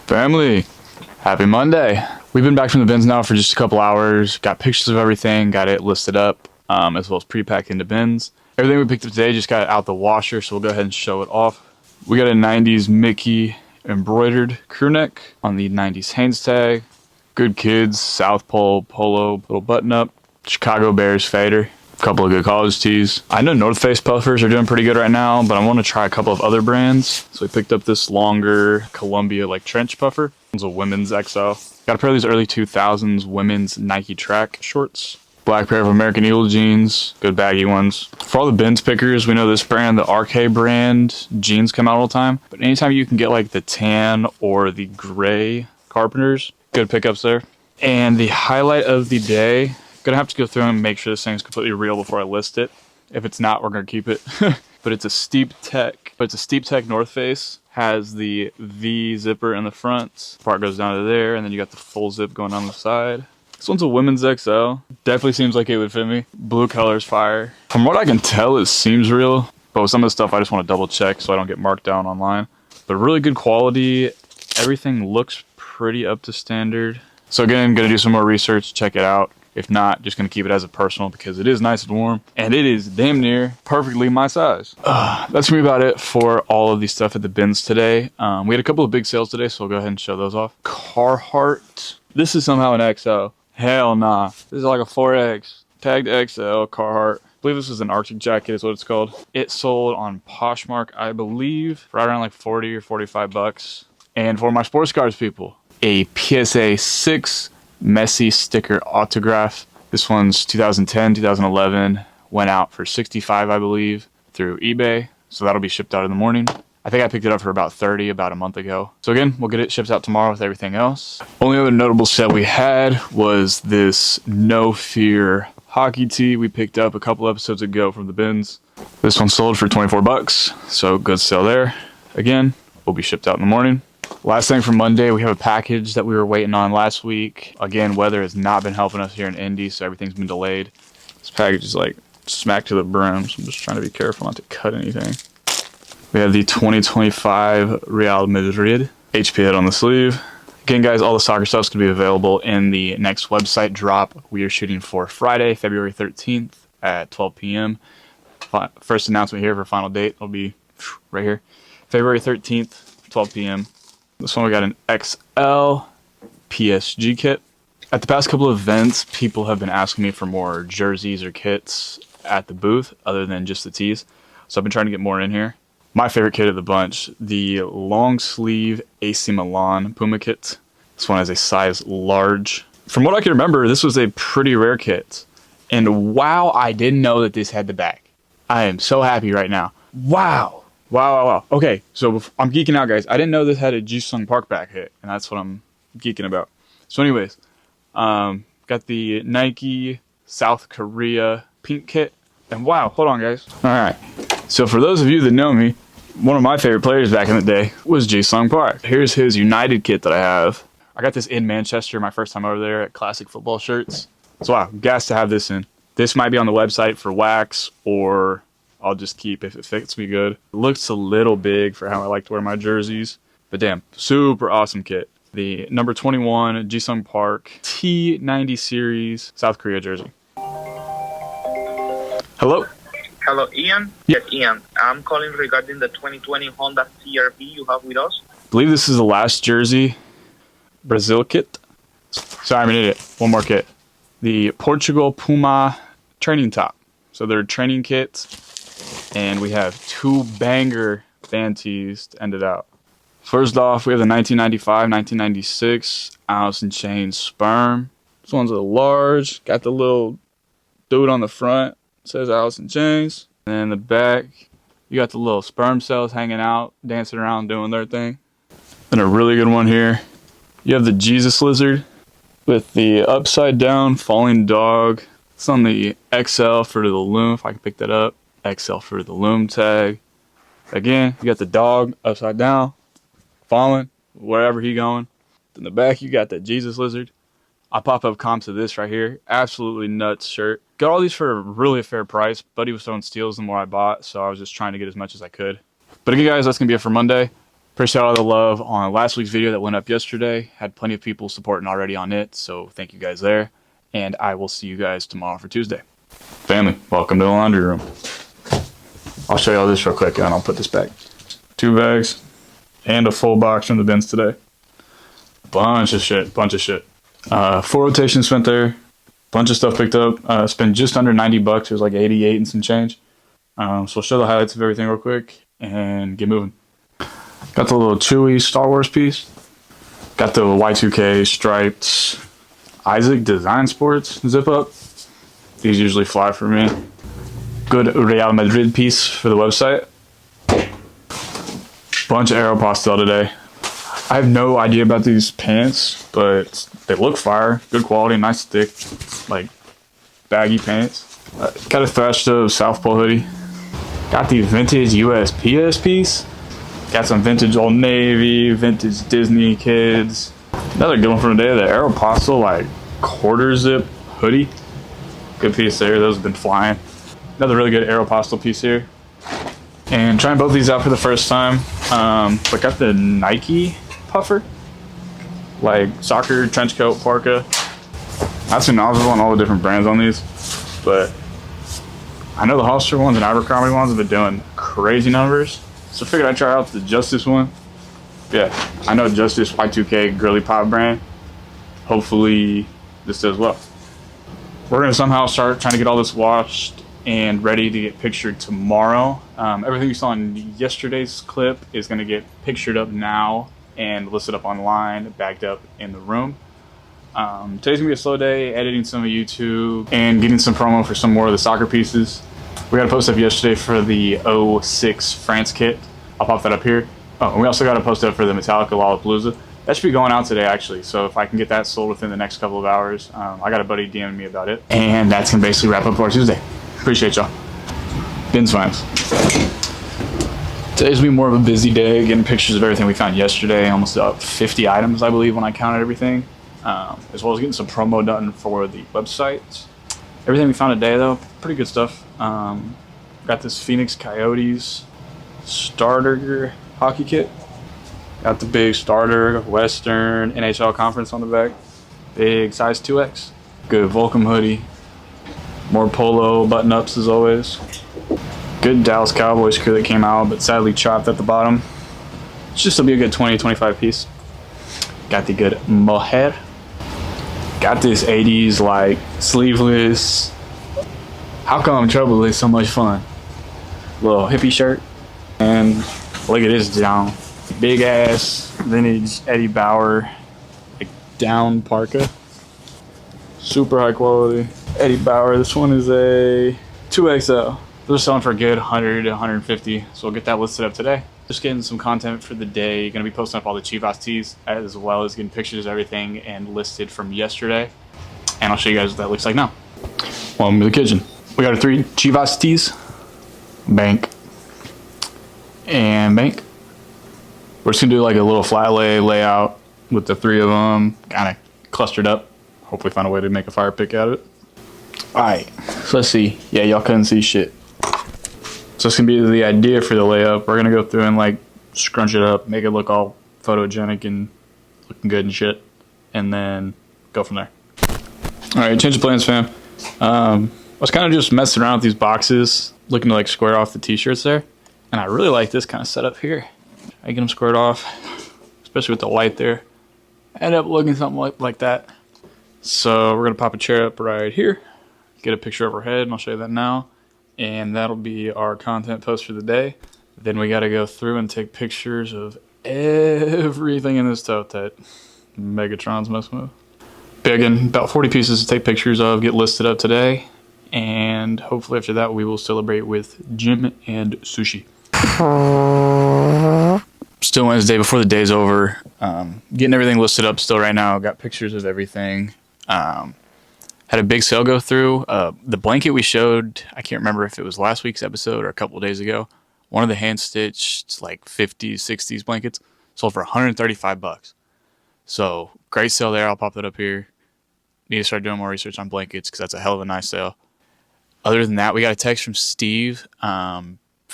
Family, happy Monday. We've been back from the bins now for just a couple hours. Got pictures of everything, got it listed up, as well as pre-packed into bins. Everything we picked up today just got out the washer, so we'll go ahead and show it off. We got a 90s Mickey embroidered crew neck on the 90s Hanes tag. Good Kids, South Pole, Polo, little button up. Chicago Bears fader. A couple of good college tees. I know North Face puffers are doing pretty good right now, but I want to try a couple of other brands. So we picked up this longer Columbia trench puffer. It's a women's XL. Got a pair of these early 2000s women's Nike track shorts. Black pair of American Eagle jeans, good baggy ones. For all the bins pickers, we know this brand, the RK brand, jeans come out all the time. But anytime you can get like the tan or the gray Carpenters, good pickups there. And the highlight of the day, gonna have to go through and make sure this thing's completely real before I list it. If it's not, we're gonna keep it. But it's a Steep Tech. North Face. Has the V zipper in the front. Part goes down to there, and then you got the full zip going on the side. This one's a women's XL. Definitely seems like it would fit me. Blue color's fire. From what I can tell, it seems real. But with some of the stuff, I just want to double check so I don't get marked down online. But really good quality. Everything looks pretty up to standard. So again, gonna do some more research, check it out. If not, just gonna keep it as a personal because it is nice and warm and it is damn near perfectly my size. That's gonna be about it for all of the stuff at the bins today. We had a couple of big sales today, so we'll go ahead and show those off. Carhartt. This is somehow an XL. Hell nah. This is like a 4X. Tagged XL, Carhartt. I believe this is an Arctic jacket is what it's called. It sold on Poshmark, I believe, right around like 40 or 45 bucks. And for my sports cards people, a PSA 6 Messi sticker autograph. This one's 2010, 2011. Went out for 65, I believe, through eBay. So that'll be shipped out in the morning. I think I picked it up for about 30 about a month ago. So again, we'll get it shipped out tomorrow with everything else. Only other notable set we had was this No Fear hockey tee we picked up a couple episodes ago from the bins. This one sold for 24 bucks. So good sale there. Again, will be shipped out in the morning. Last thing for Monday, we have a package that we were waiting on last week. Again, weather has not been helping us here in Indy, so everything's been delayed. This package is like smacked to the brim, so I'm just trying to be careful not to cut anything. We have the 2025 Real Madrid HP head on the sleeve. Again, guys, all the soccer stuff is going to be available in the next website drop. We are shooting for Friday, February 13th at 12 p.m. First announcement here for final date will be right here. February 13th, 12 p.m. This one we got an XL PSG kit. At the past couple of events, people have been asking me for more jerseys or kits at the booth other than just the tees. So I've been trying to get more in here. My favorite kit of the bunch, the long sleeve AC Milan Puma kit. This one has a size large. From what I can remember, this was a pretty rare kit. And wow, I didn't know that this had the back. I am so happy right now. Wow. Wow. Okay, so I'm geeking out, guys. I didn't know this had a Jisung Park back hit, and that's what I'm geeking about. So anyways, got the Nike South Korea pink kit. And wow, hold on, guys. All right. So for those of you that know me, one of my favorite players back in the day was Jisung Park. Here's his United kit that I have. I got this in Manchester my first time over there at Classic Football Shirts. So wow, gas to have this in. This might be on the website for wax, or I'll just keep if it fits me good. It looks a little big for how I like to wear my jerseys. But damn, super awesome kit. The number 21 Jisung Park T90 series South Korea jersey. Hello? Hello, Ian? Yeah. Ian. I'm calling regarding the 2020 Honda CR-V you have with us. I believe this is the last jersey. Brazil kit. Sorry, I'm an idiot. One more kit. The Portugal Puma training top. So they're training kits. And we have two banger fan tees to end it out. First off, we have the 1995-1996 Alice in Chains Sperm. This one's a large. Got the little dude on the front. Says Alice in Chains. And then in the back, you got the little sperm cells hanging out, dancing around, doing their thing. Then a really good one here. You have the Jesus Lizard with the upside down falling dog. It's on the XL for the Loom, if I can pick that up. XL for the Loom tag. Again, you got the dog upside down, falling, wherever he going. In the back, you got that Jesus Lizard. I pop up comps of this right here. Absolutely nuts shirt. Got all these for really a fair price. Buddy was throwing steals the more I bought, so I was just trying to get as much as I could. But again, guys, that's going to be it for Monday. Appreciate all the love on last week's video that went up yesterday. Had plenty of people supporting already on it, so thank you guys there. And I will see you guys tomorrow for Tuesday. Family, welcome to the laundry room. I'll show you all this real quick and I'll put this back. 2 bags and a full box from the bins today. Bunch of shit. 4 rotations spent there. Bunch of stuff picked up. Spent just under $90. It was like 88 and some change. So I'll show the highlights of everything real quick and get moving. Got the little Chewy Star Wars piece. Got the Y2K striped Isaac Design Sports zip up. These usually fly for me. Good Real Madrid piece for the website. Bunch of Aeropostale today. I have no idea about these pants, but they look fire. Good quality, nice thick, like baggy pants. Got a thrashed up South Pole hoodie. Got the vintage USPS piece. Got some vintage Old Navy, vintage Disney Kids. Another good one from today, the Aeropostale like quarter zip hoodie. Good piece there, those have been flying. Another really good Aeropostale piece here. And trying both these out for the first time. But got the Nike puffer. Like soccer, trench coat, parka. I've seen nozzle on all the different brands on these. But I know the Hollister ones and Abercrombie ones have been doing crazy numbers. So I figured I'd try out the Justice one. Yeah, I know Justice Y2K girly pop brand. Hopefully this does well. We're gonna somehow start trying to get all this washed and ready to get pictured tomorrow. Everything you saw in yesterday's clip is gonna get pictured up now and listed up online, bagged up in the room. Today's gonna be a slow day, editing some of YouTube and getting some promo for some more of the soccer pieces. We got a post up yesterday for the 06 France kit. I'll pop that up here. Oh, and we also got a post up for the Metallica Lollapalooza. That should be going out today, actually. So if I can get that sold within the next couple of hours, I got a buddy DMing me about it. And that's gonna basically wrap up our Tuesday. Appreciate y'all. Bins finds. Today's gonna be more of a busy day, getting pictures of everything we found yesterday. Almost up 50 items, I believe, when I counted everything. As well as getting some promo done for the website. Everything we found today, though, pretty good stuff. Got this Phoenix Coyotes starter hockey kit. Got the big starter Western NHL conference on the back. Big size 2X. Good Volcom hoodie. More polo button-ups as always. Good Dallas Cowboys crew that came out, but sadly chopped at the bottom. It's just to be a good 20-25 piece. Got the good mohair. Got this 80s like sleeveless. How come trouble is so much fun? Little hippie shirt. And look at this down. Big ass vintage Eddie Bauer like down parka. Super high quality. Eddie Bauer. This one is a 2XL. They're selling for a good 100 to 150. So we'll get that listed up today. Just getting some content for the day. Gonna be posting up all the Chivas tees as well as getting pictures of everything and listed from yesterday. And I'll show you guys what that looks like now. Welcome to the kitchen. We got our 3 Chivas tees. Bank. And bank. We're just gonna do like a little flat layout with the 3 of them kind of clustered up. Hopefully find a way to make a fire pick out of it. Alright, so let's see. Yeah, y'all couldn't see shit. So it's gonna be the idea for the layup. We're gonna go through and like scrunch it up, make it look all photogenic and looking good and shit, and then go from there. Alright, change of plans, fam. I was kind of just messing around with these boxes, looking to like square off the t-shirts there. And I really like this kind of setup here. I get them squared off, especially with the light there. End up looking something like that. So we're gonna pop a chair up right here, get a picture of her head, and I'll show you that now. And that'll be our content post for the day. Then we gotta go through and take pictures of everything in this tote that Megatron's messing with. But again, about 40 pieces to take pictures of, get listed up today. And hopefully after that we will celebrate with gym and sushi. Still Wednesday before the day's over. Getting everything listed up still right now. Got pictures of everything. Had a big sale go through. The blanket we showed, I can't remember if it was last week's episode or a couple of days ago. One of the hand-stitched like 50s, 60s blankets sold for $135. So great sale there. I'll pop that up here. Need to start doing more research on blankets because that's a hell of a nice sale. Other than that, we got a text from Steve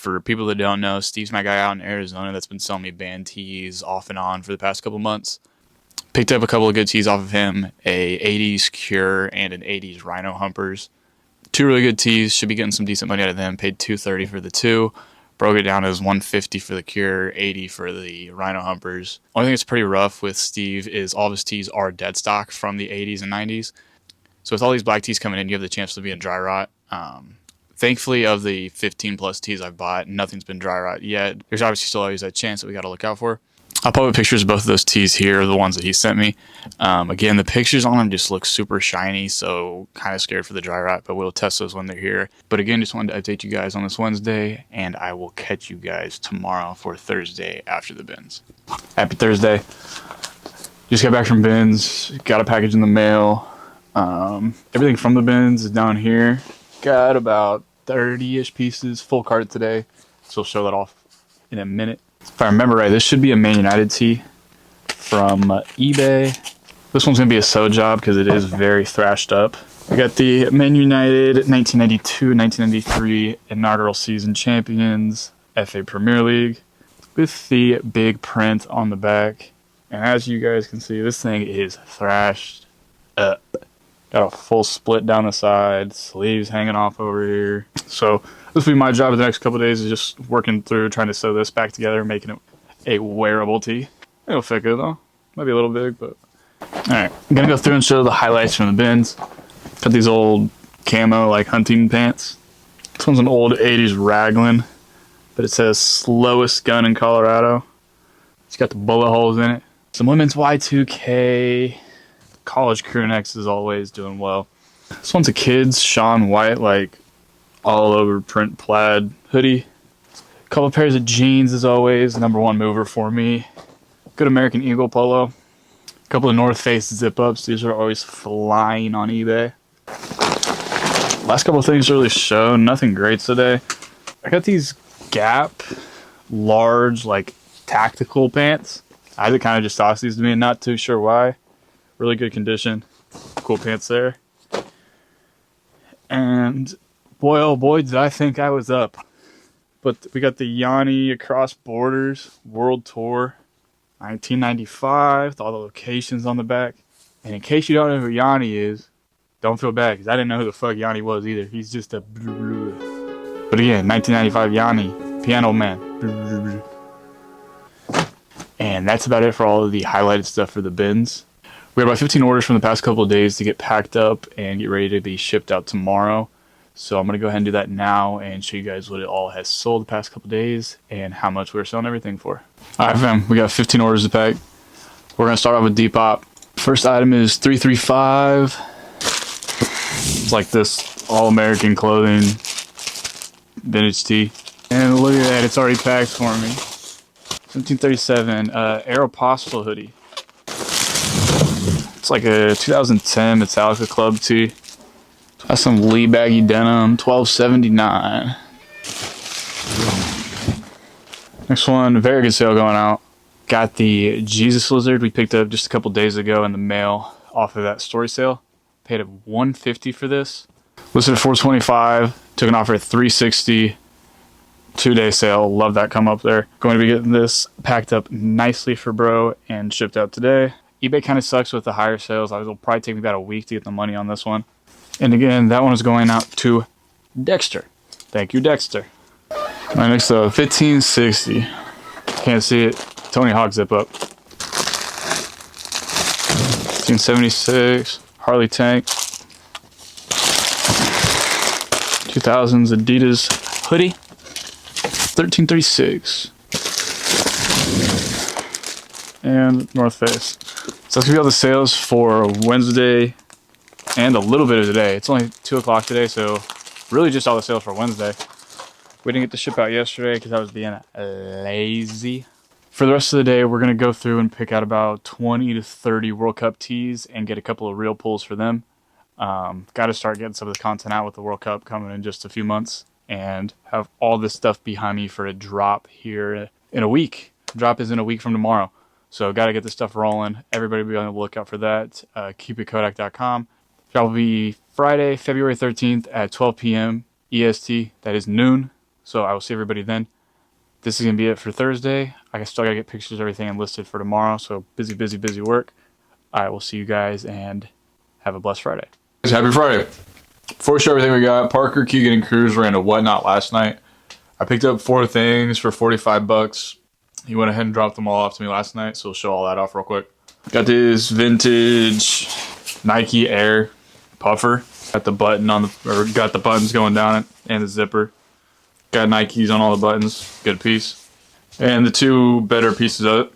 For people that don't know, Steve's my guy out in Arizona that's been selling me band tees off and on for the past couple months. Picked up a couple of good tees off of him, a 80s Cure and an 80s Rhino Humpers. Two really good tees, should be getting some decent money out of them. Paid $230 for the two. Broke it down as $150 for the Cure, $80 for the Rhino Humpers. Only thing that's pretty rough with Steve is all of his tees are dead stock from the 80s and 90s. So with all these black tees coming in, you have the chance to be in dry rot. Thankfully, of the 15 plus tees I've bought, nothing's been dry rot yet. There's obviously still always that chance that we got to look out for. I'll put pictures of both of those tees here, the ones that he sent me. Again, the pictures on them just look super shiny, so kind of scared for the dry rot, but we'll test those when they're here. But again, just wanted to update you guys on this Wednesday, and I will catch you guys tomorrow for Thursday after the bins. Happy Thursday. Just got back from bins, got a package in the mail. Everything from the bins is down here. Got about 30-ish pieces, full cart today, so I'll show that off in a minute. If I remember right, this should be a Man United tee from eBay. This one's going to be a sew job because it is very thrashed up. We got the Man United 1992-1993 inaugural season champions, FA Premier League, with the big print on the back. And as you guys can see, this thing is thrashed up. Got a full split down the side, sleeves hanging off over here. So this will be my job in the next couple of days, is just working through trying to sew this back together, making it a wearable tee. It'll fit good though. Might be a little big, but alright. I'm gonna go through and show the highlights from the bins. Got these old camo like hunting pants. This one's an old 80s Raglan, but it says slowest gun in Colorado. It's got the bullet holes in it. Some women's Y2K. College crew necks is always doing well. This one's a kid's Sean White, like all over print plaid hoodie. A couple pairs of jeans as always, number one mover for me. Good American Eagle polo. A couple of North Face zip ups. These are always flying on eBay. Last couple of things to really show. Nothing great today. I got these Gap large like tactical pants. Isaac kind of just tossed these to me, not too sure why. Really good condition. Cool pants there. And boy, oh boy, did I think I was up. But we got the Yanni Across Borders World Tour 1995 with all the locations on the back. And in case you don't know who Yanni is, don't feel bad because I didn't know who the fuck Yanni was either. He's just a but again, 1995 Yanni, Piano Man. And that's about it for all of the highlighted stuff for the bins. We have about 15 orders from the past couple of days to get packed up and get ready to be shipped out tomorrow. So I'm going to go ahead and do that now and show you guys what it all has sold the past couple of days and how much we're selling everything for. Alright fam, we got 15 orders to pack. We're going to start off with Depop. First item is 335. It's like this all-American clothing vintage tee. And look at that, it's already packed for me. 1737 Aeropostale hoodie. It's like a 2010 Metallica Club tee. Got some Lee baggy denim, $12.79. Next one, very good sale going out. Got the Jesus Lizard we picked up just a couple days ago in the mail off of that story sale. Paid $150 for this. Listed at $425. Took an offer at $360. 2-day sale. Love that come up there. Going to be getting this packed up nicely for bro and shipped out today. eBay kind of sucks with the higher sales. It'll probably take me about a week to get the money on this one. And again, that one is going out to Dexter. Thank you, Dexter. All right, next up, 1560. Can't see it. Tony Hawk zip up. 1576 Harley Tank. 2000s Adidas hoodie. 1336. And North Face. So that's gonna be all the sales for Wednesday and a little bit of today. It's only 2 o'clock today, so really just all the sales for Wednesday. We didn't get the ship out yesterday because I was being lazy. For the rest of the day, we're gonna go through and pick out about 20 to 30 World Cup tees and get a couple of reel pulls for them. Got to start getting some of the content out with the World Cup coming in just a few months, and have all this stuff behind me for a drop here in a week. Drop is in a week from tomorrow. So got to get this stuff rolling. Everybody be on the lookout for that. KeepItKodak.com. Drop will be Friday, February 13th at 12 p.m. EST. That is noon. So I will see everybody then. This is going to be it for Thursday. I still got to get pictures of everything enlisted for tomorrow. So busy, busy, busy work. I will see you guys and have a blessed Friday. Happy Friday. Before we show everything we got, Parker, Keegan, and Cruz ran a whatnot last night. I picked up 4 things for 45 bucks. He went ahead and dropped them all off to me last night, so we'll show all that off real quick. Got this vintage Nike Air puffer. Got the button on got the buttons going down it and the zipper. Got Nikes on all the buttons. Good piece. And the 2 better pieces of it.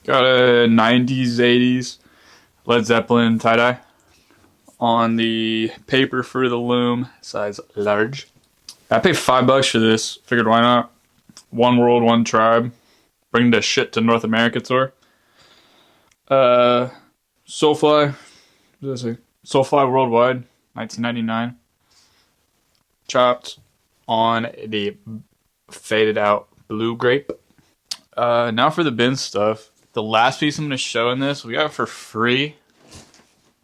Got a 90s, 80s Led Zeppelin tie-dye on the paper for the loom, size large. I paid $5 for this. Figured why not? One world, one tribe. Bring the shit to North America tour. Soulfly. What did I say? Soulfly Worldwide, 1999. Chopped on the faded out blue grape. Now for the bin stuff. The last piece I'm going to show in this, we got it for free.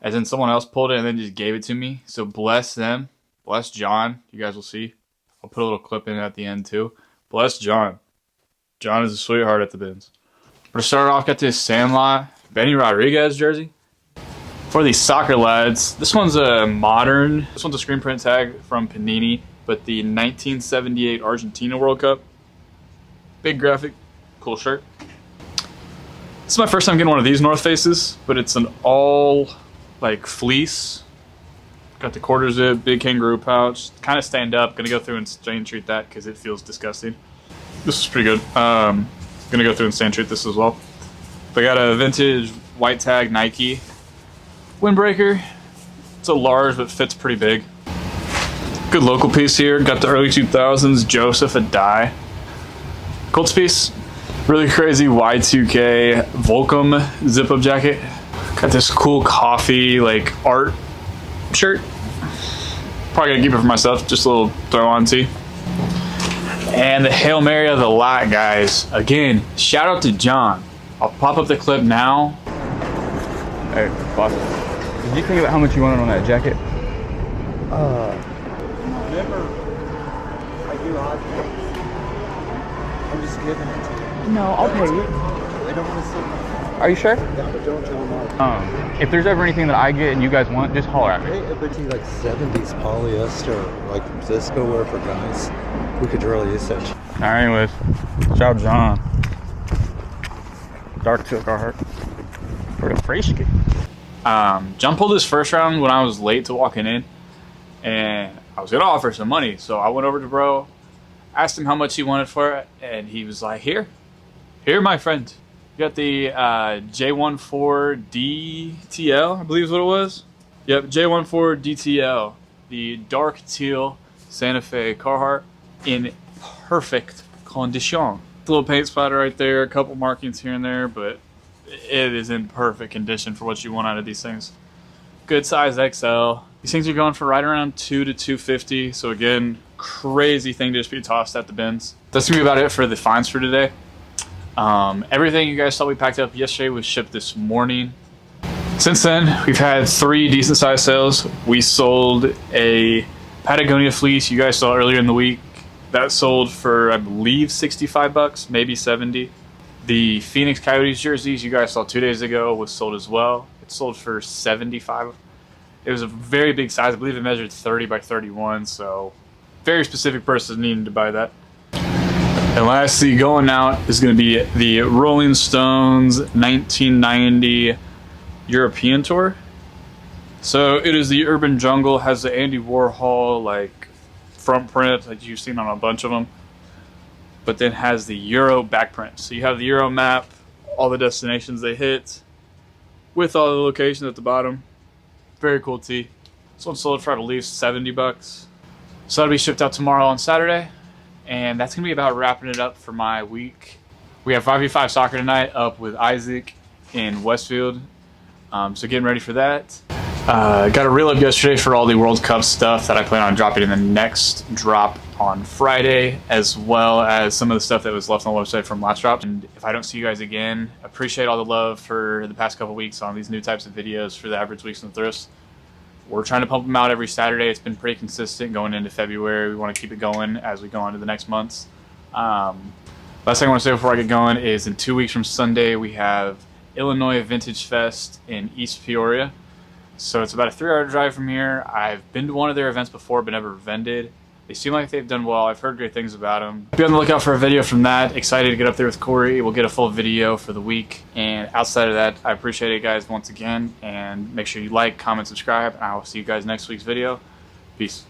As in someone else pulled it and then just gave it to me. So bless them. Bless John. You guys will see. I'll put a little clip in at the end too. Bless John. John is a sweetheart at the bins. We're starting off, got this Sandlot Benny Rodriguez jersey. For these soccer lads, this one's a modern. This one's a screen print tag from Panini, but the 1978 Argentina World Cup. Big graphic, cool shirt. This is my first time getting one of these North Faces, but it's an all like fleece. Got the quarter zip, big kangaroo pouch. Kind of stand up. Gonna go through and stain treat that because it feels disgusting. This is pretty good. Gonna go through and sand treat this as well. But I got a vintage white tag Nike windbreaker. It's a large but fits pretty big. Good local piece here. Got the early 2000s Joseph Adai Colts piece. Really crazy Y2K Volcom zip up jacket. Got this cool coffee like art shirt. Probably gonna keep it for myself. Just a little throw on tee. And the Hail Mary of the lot, guys. Again, shout out to John. I'll pop up the clip now. Hey, boss. Did you think about how much you wanted on that jacket? Remember, I do odd things. I'm just giving it to you. No, I'll pay you. I don't want to sit. Are you sure? Yeah, but don't tell them. If there's ever anything that I get and you guys want, just holler at me. Hey, I bet you like 70s polyester, like Cisco wear for guys. We could really use that. Alright, anyways. Shout out John. Dark Teal Carhartt. For the Freshke. John pulled his first round when I was late to walking in. And I was going to offer some money. So I went over to bro, asked him how much he wanted for it. And he was like, here, my friend. You got the J14 DTL, I believe is what it was. Yep, J14 DTL. The dark teal Santa Fe Carhartt in perfect condition. Little paint spot right there, a couple markings here and there, but it is in perfect condition for what you want out of these things. Good size XL. These things are going for right around $2 to $250. So again, crazy thing to just be tossed at the bins. That's gonna be about it for the finds for today. Everything you guys saw we packed up yesterday was shipped this morning. Since then, we've had 3 decent sized sales. We sold a Patagonia fleece you guys saw earlier in the week. That sold for, I believe, 65 bucks, maybe 70. The Phoenix Coyotes jerseys you guys saw 2 days ago was sold as well. It sold for 75. It was a very big size. I believe it measured 30 by 31, so very specific person needing to buy that. And lastly, going out is going to be the Rolling Stones 1990 European tour. So it is the Urban Jungle, has the Andy Warhol like front print that you've seen on a bunch of them, but then has the Euro back print. So you have the Euro map, all the destinations they hit, with all the locations at the bottom. Very cool tee. This one sold for, I believe, 70 bucks. So that'll be shipped out tomorrow on Saturday. And that's going to be about wrapping it up for my week. We have 5v5 soccer tonight up with Isaac in Westfield. So getting ready for that. Got a reel up yesterday for all the World Cup stuff that I plan on dropping in the next drop on Friday, as well as some of the stuff that was left on the website from last drop. And if I don't see you guys again, appreciate all the love for the past couple weeks on these new types of videos for the Average Weeks and Thrifts. We're trying to pump them out every Saturday. It's been pretty consistent going into February. We want to keep it going as we go into the next months. Last thing I want to say before I get going is in 2 weeks from Sunday, we have Illinois Vintage Fest in East Peoria. So it's about a 3-hour drive from here. I've been to one of their events before, but never vended. They seem like they've done well. I've heard great things about them. Be on the lookout for a video from that. Excited to get up there with Corey. We'll get a full video for the week. And outside of that, I appreciate it, guys, once again. And make sure you like, comment, subscribe. And I will see you guys next week's video. Peace.